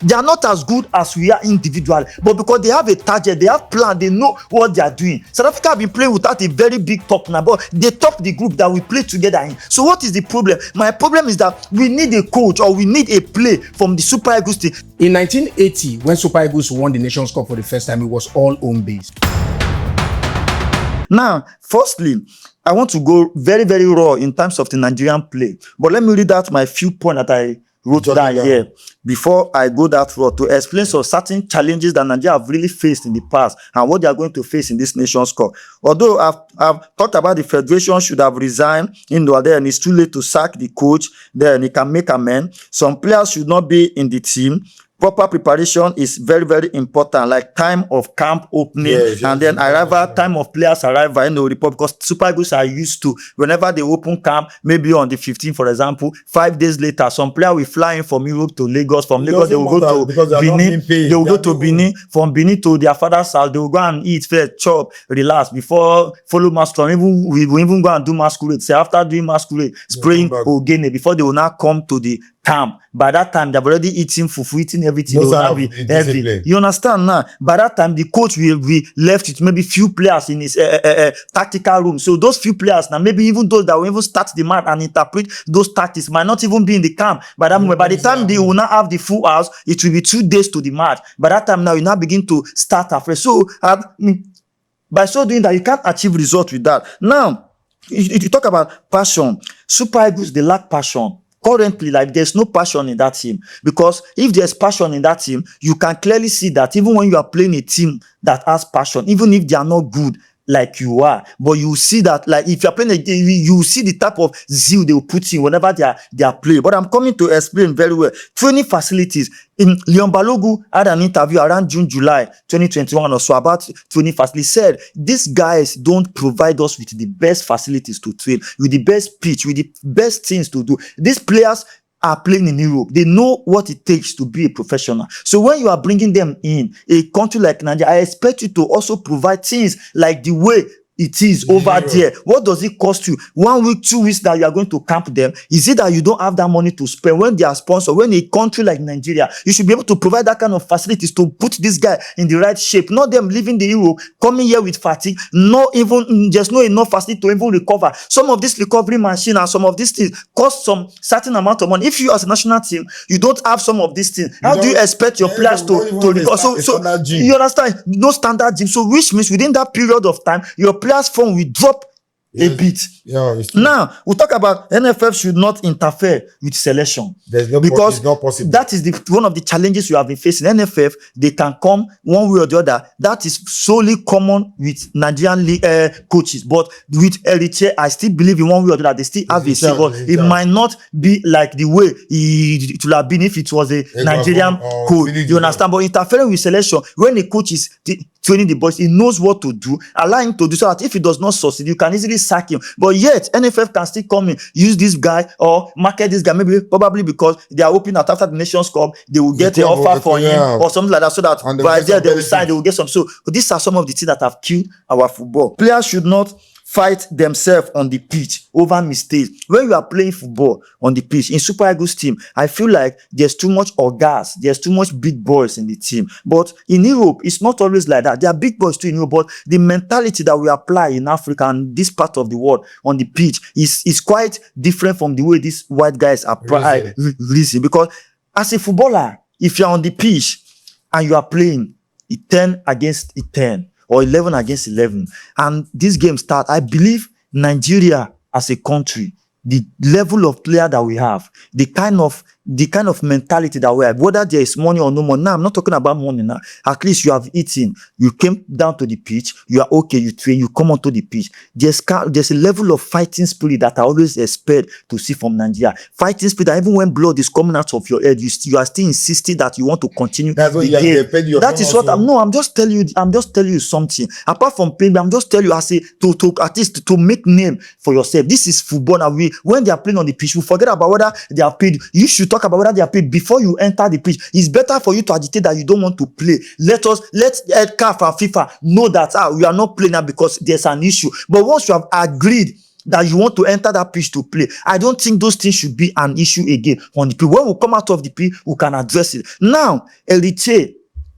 They are not as good as we are individually, but because they have a target, they have plan, they know what they are doing. South Africa have been playing without a very big top now, but they top the group that we play together in. So what is the problem? My problem is that we need a coach or we need a play from the Super Eagles team. In 1980, when Super Eagles won the Nations Cup for the first time, it was all home-based. Now, firstly, I want to go very, very raw in terms of the Nigerian play. But let me read out my few points that I wrote down here before I go that route to explain some certain challenges that Nigeria have really faced in the past and what they are going to face in this Nations Cup. Although I've talked about the federation should have resigned, then it's too late to sack the coach, then he can make amends. Some players should not be in the team. Proper preparation is very, very important, like time of camp opening, and then arrival, time of players arrival in the report, because Super Eagles are used to, whenever they open camp, maybe on the 15th, for example, 5 days later, some player will fly in from Europe to Lagos, from Lagos they will go to Benin, they will go to Benin, from Benin to their father's house, they will go and eat, fair, chop, relax, before follow masquerade, we will even go and do masquerade, say after doing masquerade, spraying Ogene, before they will now come to the camp. By that time, they've already eaten fufu, eating everything. You understand now? By that time, the coach will be left with maybe few players in his tactical room. So those few players, now maybe even those that will even start the match and interpret those tactics might not even be in the camp. By that moment, by the time they will not have the full house, it will be 2 days to the match. By that time, now you now begin to start afresh. So by so doing that, you can't achieve results with that. Now, you talk about passion. Super Eagles, they lack passion. Currently, like, there's no passion in that team, because if there's passion in that team, you can clearly see that even when you are playing a team that has passion, even if they are not good like you are, but you see that, like, if you're playing you see the type of zeal they will put in whenever they are playing. But I'm coming to explain very well. Training facilities. Leon Balogun had an interview around June, July 2021 or so about training facilities. Said these guys don't provide us with the best facilities to train, with the best pitch, with the best things to do. These players are playing in Europe. They know what it takes to be a professional. So when you are bringing them in a country like Nigeria, I expect you to also provide things like the way it is over there. What does it cost you? 1 week, 2 weeks that you are going to camp them? Is it that you don't have that money to spend when they are sponsored? When a country like Nigeria, you should be able to provide that kind of facilities to put this guy in the right shape. Not them leaving the Europe, coming here with fatigue, not even, there's no enough facility to even recover. Some of this recovery machine and some of these things cost some certain amount of money. If you as a national team, you don't have some of these things, how do you expect your players to recover? So you understand? No standard gym. So which means within that period of time, your players' form will drop a bit. Now we talk about NFF should not interfere with selection, because it's not possible. That is one of the challenges we have been facing. NFF, they can come one way or the other. That is solely common with Nigerian coaches, but with Eritrea, I still believe in one way or the other they still have a say, but it might not be like the way it would have been if it was a Nigerian coach. You understand? But interfering with selection, when a coach is training the boys, he knows what to do, allow him to do, so that if he does not succeed, you can easily sack him. But yet NFF can still come in, use this guy or market this guy, probably because they are hoping that after the Nations Cup they will get an offer for him or something like that, so that by there they will sign, they will get some. So these are some of the things that have killed our football. Players should not fight themselves on the pitch over mistakes. When you are playing football on the pitch, in Super Eagles team, I feel like there's too much orgas, there's too much big boys in the team. But in Europe, it's not always like that. There are big boys too in Europe, but the mentality that we apply in Africa and this part of the world on the pitch is quite different from the way these white guys apply reason. Because as a footballer, if you're on the pitch and you are playing 10 against 10, or 11 against 11, and this game start, I believe Nigeria as a country, the level of player that we have, the kind of mentality that we have, whether there is money or no money. Now, I'm not talking about money now. At least you have eaten, you came down to the pitch, you are okay, you train, you come onto the pitch. There's a level of fighting spirit that I always expect to see from Nigeria. Fighting spirit that even when blood is coming out of your head, you are still insisting that you want to continue. That's what you get paid your. That is what I'm just telling you something. Apart from paying, I'm just telling you as a to at least to make name for yourself. This is football. Now when they are playing on the pitch, we forget about whether they are paid. You should talk about whether they are paid before you enter the pitch. It's better for you to agitate that you don't want to play. Let CAF and FIFA know that we are not playing now because there's an issue. But once you have agreed that you want to enter that pitch to play. I don't think those things should be an issue again on the pitch. When we come out of the pitch, we can address it. Now, Elite,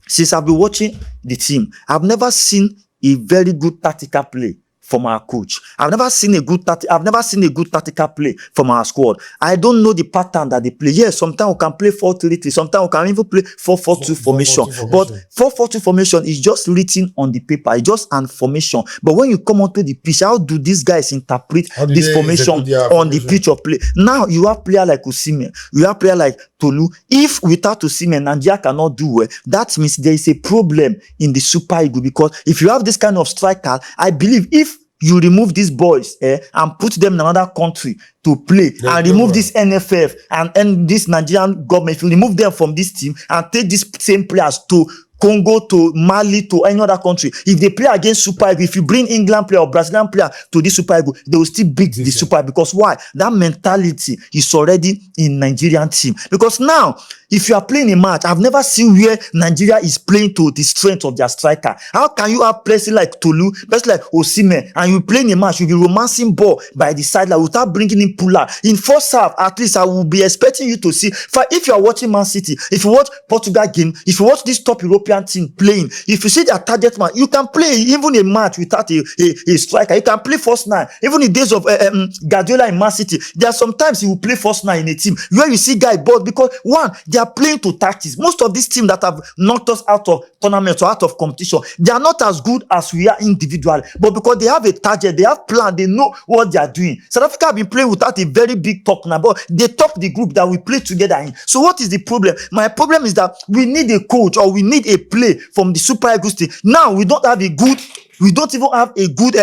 since I've been watching the team, I've never seen a very good tactical play from our coach. I've never seen a good tactical play from our squad. I don't know the pattern that they play. Yes, sometimes we can play 4-3-3, sometimes we can even play 4-4-2 formation. But 4-4-2 formation is just written on the paper. It's just an formation. But when you come onto the pitch, how do these guys interpret this formation on the pitch of play? Now you have player like Osimhen, you have player like Tolu. If without Osimhen, Nigeria cannot do well, that means there is a problem in the Super Eagles, because if you have this kind of striker, I believe if you remove these boys and put them in another country to play, and remove this NFF and this Nigerian government, if you remove them from this team and take these same players to Congo, to Mali, to any other country, if they play against Super Eagles, if you bring England player or Brazilian player to this Super Eagles, they will still beat the Super Eagles. Because why? That mentality is already in Nigerian team. Because now, if you are playing a match, I've never seen where Nigeria is playing to the strength of their striker. How can you have players like Tolu, players like Osimhen, and you playing a match, you'll be romancing ball by the sideline without bringing in puller? In first half, at least I will be expecting you to see. If you are watching Man City, if you watch Portugal game, if you watch this top European team playing, if you see their target man, you can play even a match without a striker. You can play first nine. Even in days of Guardiola in Man City, there are sometimes you will play first nine in a team where you see guy board, because one, they are playing to tactics. Most of these teams that have knocked us out of tournaments or out of competition, they are not as good as we are individually, but because they have a target, they have plan, they know what they are doing. South Africa have been playing without a very big top now, but they top the group that we play together in. So what is the problem? My problem is that we need a coach, or we need a play from the Super Eagles team. Now we don't have a good, we don't even have a good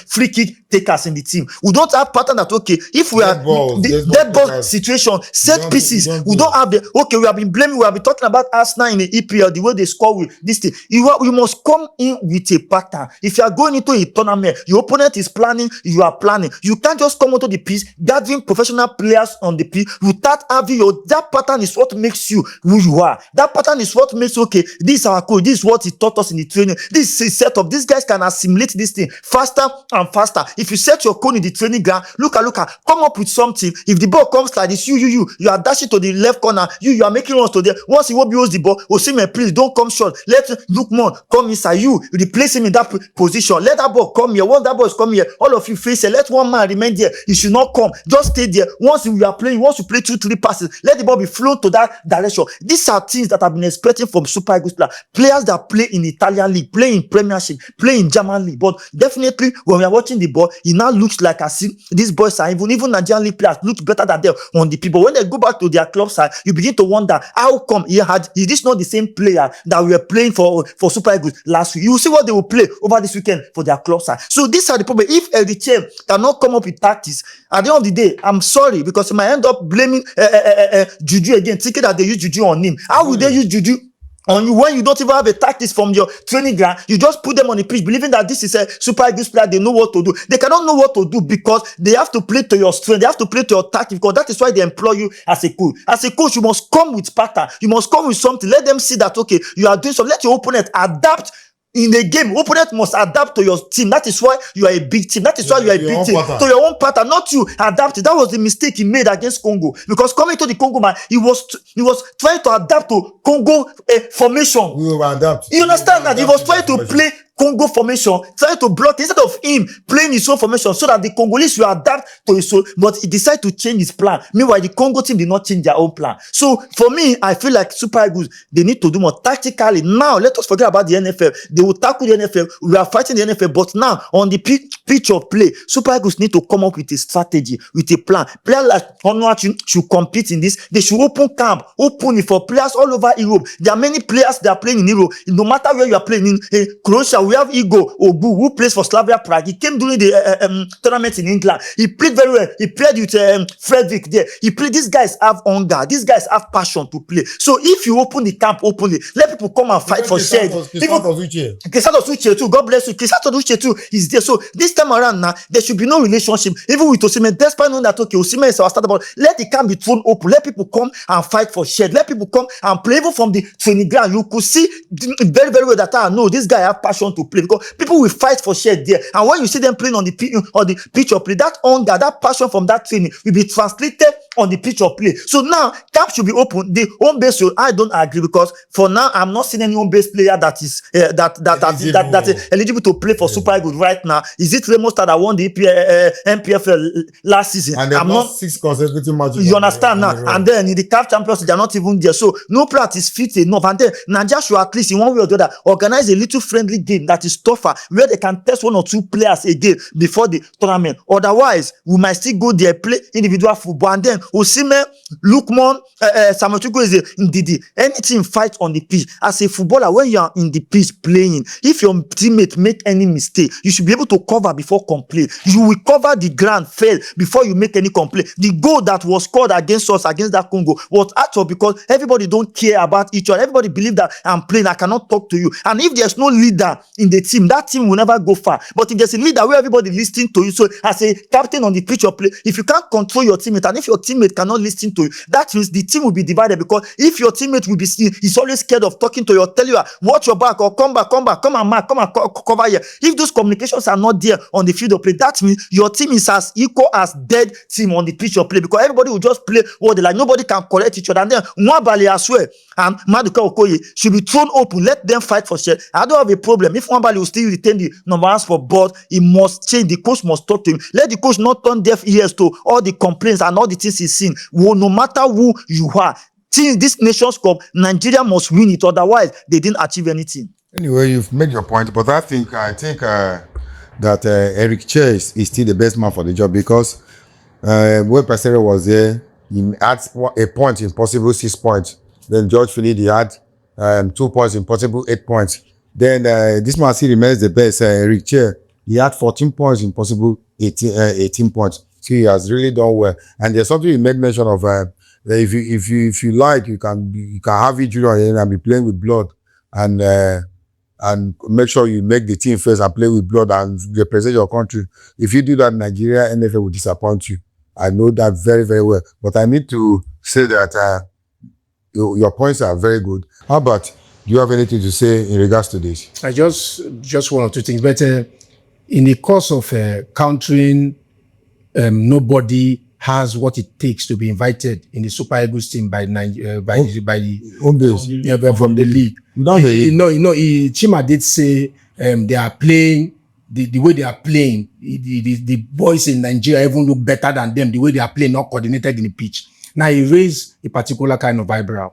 free kick takers in the team. We don't have pattern that, okay, if we are dead ball situation, set pieces, we don't have the, okay, we have been blaming, we have been talking about Arsenal in the EPL, the way they score with this thing. You must come in with a pattern. If you are going into a tournament, your opponent is planning, you are planning. You can't just come onto the pitch, gathering professional players on the pitch without having that pattern is what makes you who you are. That pattern is what makes, okay, this is our coach, this is what he taught us in the training. This is set up. These guys can assimilate this thing faster and faster. If you set your cone in the training ground, look at, come up with something. If the ball comes like this, you are dashing to the left corner, you are making runs to there. Once he will use the ball, Osimhen, please don't come short. Let Lookman come inside, you replace him in that position. Let that ball come here. Once that ball is coming here, all of you face it. Let one man remain there. He should not come. Just stay there. Once you are playing, once you play 2-3 passes, let the ball be flown to that direction. These are things that I've been expecting from Super Eagles players that play in Italian league, play in Premiership, play in German league. But definitely when we are watching the ball, it now looks like as if these boys are even Nigerian league players look better than them on the people. When they go back to their club side, you begin to wonder, how come is this not the same player that we were playing for Super Eagles last week? You will see what they will play over this weekend for their club side. So these are the problem. If Eritrea cannot come up with tactics, at the end of the day, I'm sorry, because you might end up blaming Juju again, thinking that they use Juju on him. How will they use Juju on you when you don't even have a tactics from your training ground? You just put them on the pitch believing that this is a Super Eagles player, they know what to do. They cannot know what to do because they have to play to your strength, they have to play to your tactics, because that is why they employ you as a coach. As a coach, you must come with pattern, you must come with something. Let them see that, okay, you are doing something. Let your opponent adapt. In a game, opponent must adapt to your team. That is why you are a big team. That is why you are a big team. To your own pattern, not you adapt. That was the mistake he made against Congo. Because coming to the Congo, man, he was trying to adapt to Congo formation. We will adapt. You understand that? He was trying to play Congo formation, trying to block instead of him playing his own formation so that the Congolese will adapt to his own, but he decided to change his plan. Meanwhile, the Congo team did not change their own plan. So for me, I feel like Super Eagles, they need to do more tactically. Now, let us forget about the NFL. They will tackle the NFL. We are fighting the NFL, but now on the pitch of play, Super Eagles need to come up with a strategy, with a plan. Players like Onuachu should compete in this. They should open camp, open it for players all over Europe. There are many players that are playing in Europe. No matter where you are playing in Croatia, we have Igor Ogu, who plays for Slavia Prague. He came during the tournament in England. He played very well. He played with Frederick there. He played. These guys have hunger. These guys have passion to play. So if you open the camp openly, let people come and fight for share. Crisantos Uche too. God bless you. Crisantos Uche too is there. So this time around now, there should be no relationship. Even with Osimhen, despite knowing that, okay, Osimhen is our starter, but let the camp be thrown open. Let people come and fight for share. Let people come and play even from the training ground. You could see very, very well that, no, this guy have passion passion to play, because people will fight for share there. And when you see them playing on the pitch of play, that hunger, that passion from that training will be translated on the pitch of play. So now camp should be open. The home base should, I don't agree, because for now I'm not seeing any home base player that is that eligible to play for Super Eagles right now. Is it Remo Star that won the MPFL last season? And I'm not 6 consecutive matches. You understand now? And then in the CAF Champions League, they're not even there. So no player is fit enough. And then Nigeria should at least in one way or the other organize a little friendly game that is tougher, where they can test 1 or 2 players again before the tournament. Otherwise, we might still go there, play individual football, and then Osimhen, Lookman, Samuel Chukwueze is Ndidi. Anything fight on the pitch. As a footballer, when you are in the pitch playing, if your teammate make any mistake, you should be able to cover before complain. You will cover the ground fail before you make any complaint. The goal that was scored against us, against that Congo, was actual because everybody don't care about each other. Everybody believe that I'm playing, I cannot talk to you. And if there's no leader in the team, that team will never go far. But if there's a leader where everybody listening to you, so as a captain on the pitch of play, if you can't control your teammate, and if your teammate cannot listen to you, that means the team will be divided. Because if your teammate will be seen, he's always scared of talking to you, or tell you, watch your back, or come back, come and mark, come and cover here. If those communications are not there on the field of play, that means your team is as equal as dead team on the pitch of play, because everybody will just play what they like. Nobody can correct each other. And then Nwabali as well and Maduka Okoye should be thrown open. Let them fight for share. I don't have a problem if Nwabali will still retain the number 1 spot, but he must change. The coach must talk to him. Let the coach not turn deaf ears to all the complaints and all the things he's seen. Well, no matter who you are, since this Nations Cup, Nigeria must win it. Otherwise, they didn't achieve anything. Anyway, you've made your point, but I think that Eric Chair is still the best man for the job, because when Pesere was there, he had a point in possible 6 points. Then George Philip, he had 2 points in possible 8 points. Then this man still remains the best. Eric Chair, he had 14 points in possible 18 points. So he has really done well. And there's something you made mention of. If you like, you can have it junior and be playing with blood, and make sure you make the team first and play with blood and represent your country. If you do that, Nigeria NFL will disappoint you. I know that very, very well. But I need to say that your points are very good. How about, do you have anything to say in regards to this? I just 1 or 2 things. But in the course of countering, nobody has what it takes to be invited in the Super Eagles team by the home base. Yeah, from the league. Chima did say they are playing the way they are playing. The boys in Nigeria even look better than them. The way they are playing, not coordinated in the pitch. Now he raised a particular kind of eyebrow.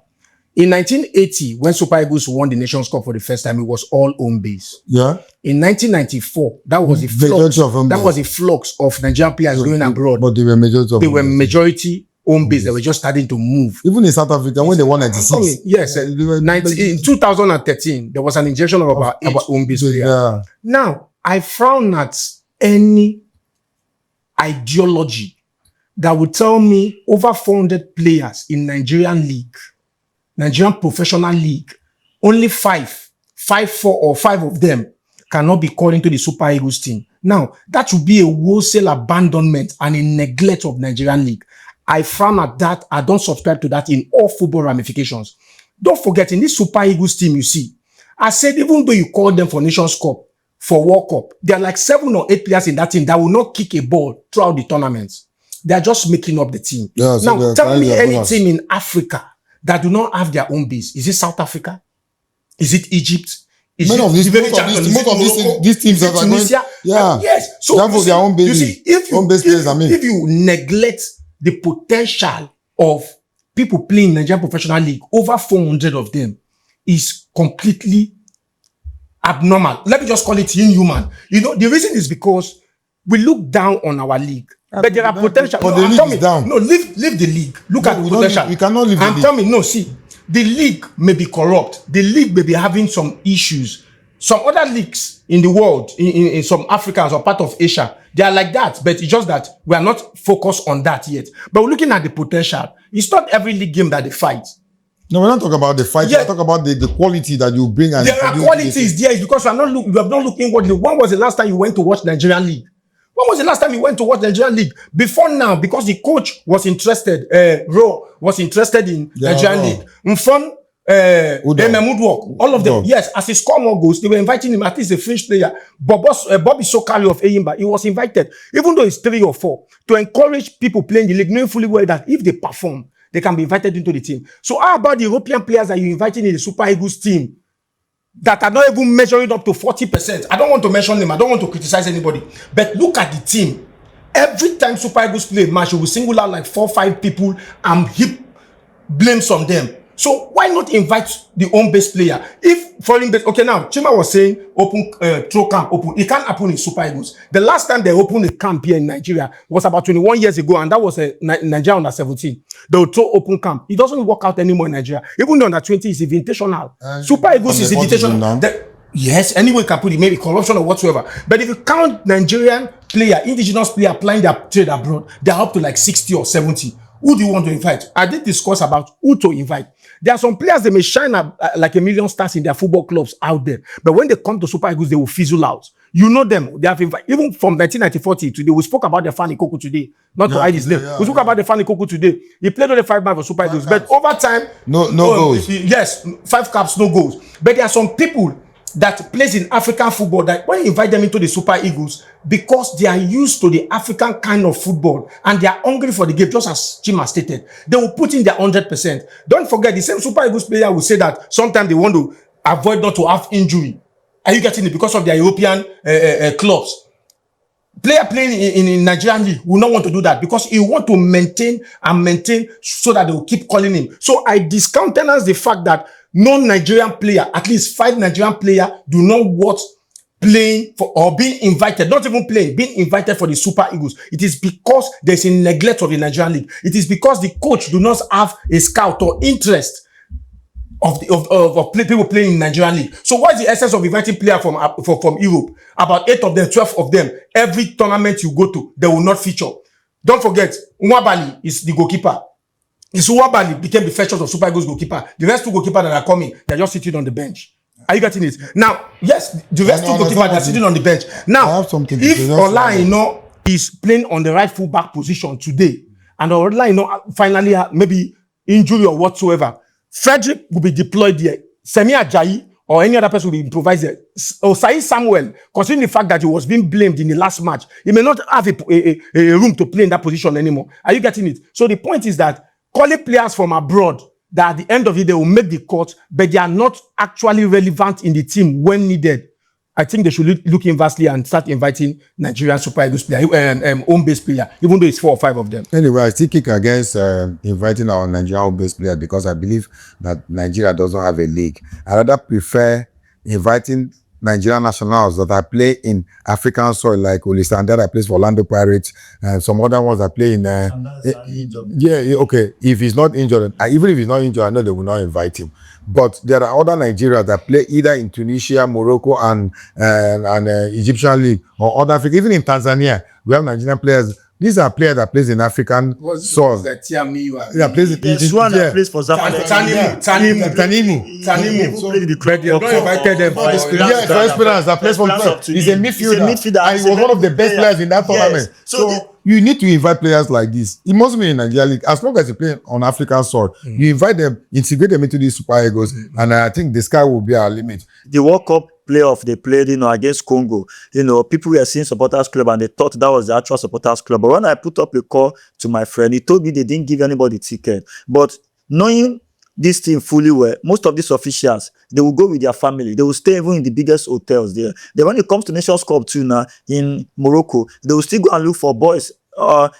In 1980, when Super Eagles won the Nations Cup for the first time, it was all home base. Yeah. In 1994, that was a flux of Nigerian players going abroad. But they were majority home base. They were just starting to move. Even in South Africa, when they won 96. Yes. In 2013, there was an injection of about 8 home base players. Yeah. Now, I frown at any ideology that would tell me over 400 players in Nigerian league, Nigerian professional league, only 5 of them cannot be called into the Super Eagles team. Now, that would be a wholesale abandonment and a neglect of Nigerian league. I frown at that. I don't subscribe to that in all football ramifications. Don't forget, in this Super Eagles team, you see, I said, even though you call them for Nations Cup, for World Cup, there are like 7 or 8 players in that team that will not kick a ball throughout the tournaments. They are just making up the team. Yeah, so now, tell me any team in Africa that do not have their own base. Is it South Africa? Is it Egypt? Most of these teams are going, yes. So they have their own base. You see, if you neglect the potential of people playing Nigerian professional league, over 400 of them, is completely abnormal. Let me just call it inhuman. You know, the reason is because we look down on our league. But there are potential. But the league is down. No, leave the league. Look at the potential. We cannot leave the league. And tell me, no, see, the league may be corrupt. The league may be having some issues. Some other leagues in the world, in some Africans or part of Asia, they are like that. But it's just that we are not focused on that yet. But we're looking at the potential. It's not every league game that they fight. No, we're not talking about the fight. We're talking about the quality that you bring. And there are qualities there because we are not looking what. When was the last time you went to watch Nigerian league? When was the last time you went to watch the Nigerian league? Before now, because the coach was interested, Ro was interested in Nigerian league. Mfon Woodwork, all of them. Yes, as he scored more goals, they were inviting him. At least a French player, Bobby Sokali of Eyimba, he was invited, even though it's 3 or 4, to encourage people playing the league, knowing fully well that if they perform, they can be invited into the team. So how about the European players that you're inviting in the Super Eagles team that are not even measuring up to 40%? I don't want to mention them. I don't want to criticize anybody. But look at the team. Every time Super Eagles play a match, you will single out like 4 or 5 people and heap blames on them. So why not invite the home-based player? If foreign base, okay, now Chima was saying open throw camp open. It can't happen in Super Eagles. The last time they opened a camp here in Nigeria was about 21 years ago, and that was a Nigeria under 17. They would throw open camp. It doesn't work out anymore in Nigeria. Even though under 20 is invitational. Super Eagles is invitational. Yes, anyone can put it, maybe corruption or whatsoever. But if you count Nigerian player, indigenous player applying their trade abroad, they're up to like 60 or 70. Who do you want to invite? I did discuss about who to invite. There are some players, they may shine like a million stars in their football clubs out there. But when they come to Super Eagles, they will fizzle out. You know them. They have invited, even from 1994 till today. We spoke about the Fanny Koko today. Not to hide his name. We spoke about the Fanny Koko today. He played only 5 matches for Super Eagles. But over time, no goals. Yes, 5 caps, no goals. But there are some people that plays in African football that when you invite them into the Super Eagles, because they are used to the African kind of football and they are hungry for the game, just as Chima stated, they will put in their 100%. Don't forget, the same Super Eagles player will say that sometimes they want to avoid not to have injury. Are you getting it? Because of their European clubs. Player playing in Nigerian league will not want to do that because he want to maintain so that they will keep calling him. So I discountenance the fact that non-Nigerian player, at least 5 Nigerian players, do not want playing for or being invited, not even playing, being invited for the Super Eagles. It is because there's a neglect of the Nigerian league. It is because the coach do not have a scout or interest of people playing in Nigerian league. So what is the essence of inviting players from Europe? About 8 of them, 12 of them, every tournament you go to, they will not feature. Don't forget, Nwabali is the goalkeeper. Nwabali became the first choice of Super Eagles goalkeeper. The rest 2 goalkeepers that are coming, they're just sitting on the bench. Are you getting it? Now, yes, the rest 2 goalkeepers are sitting on the bench. Now, if Olaino is playing on the right fullback position today, and Olaino finally maybe injury or whatsoever, Frederick will be deployed there. Semi Ajayi or any other person will be improvised there. Or Said Samuel, considering the fact that he was being blamed in the last match, he may not have a room to play in that position anymore. Are you getting it? So the point is that calling players from abroad that at the end of it, they will make the cut, but they are not actually relevant in the team when needed. I think they should look inversely and start inviting Nigerian Super Eagles player, home-based player, even though it's 4 or 5 of them. Anyway, I still kick against inviting our Nigerian home-based player because I believe that Nigeria doesn't have a league. I rather prefer inviting Nigerian nationals that I play in African soil, like Olisanda that plays for Orlando Pirates, and some other ones that play in. Okay. If he's not injured, even if he's not injured, I know they will not invite him. But there are other Nigerians that play either in Tunisia, Morocco, and Egyptian league or other Africa. Even in Tanzania, we have Nigerian players. These are players that plays in African soil. There's one that plays for Tanimu. So played the club. Invited them. Yes, for Esperance that plays for club. He's a midfielder. And he was one of the best players in that tournament. So you need to invite players like this. It must be in Nigeria league. As long as you play on African soil, you invite them, integrate them into these Super Eagles, and I think the sky will be our limit. The World Cup playoff they played, against Congo, people were seeing supporters club and they thought that was the actual supporters club. But when I put up a call to my friend, he told me they didn't give anybody ticket. But knowing this team fully well, most of these officials, they will go with their family. They will stay even in the biggest hotels there. Then when it comes to Nations Cup too now in Morocco, they will still go and look for boys,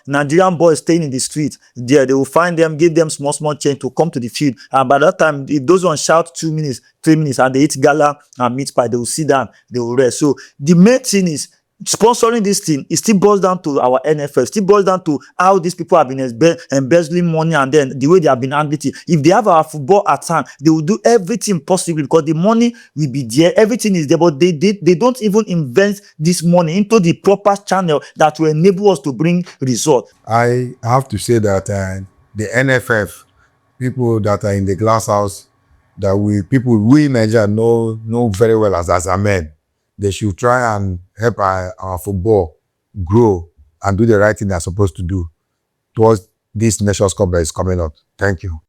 Nigerian boys staying in the street. There, they will find them, give them small change to come to the field. And by that time, if those ones shout 2 minutes, 3 minutes, and they eat gala and meat pie, they will sit down, they will rest. So the main thing is sponsoring this thing. It still boils down to our NFL. It still boils down to how these people have been embezzling money, and then the way they have been handling it. If they have our football at hand, they will do everything possible because the money will be there. Everything is there, but they don't even invest this money into the proper channel that will enable us to bring results. I have to say that the NFF, people that are in the glass house, that we in Nigeria know very well as men. They should try and help our football grow and do the right thing they're supposed to do towards this Nations Cup that is coming up. Thank you.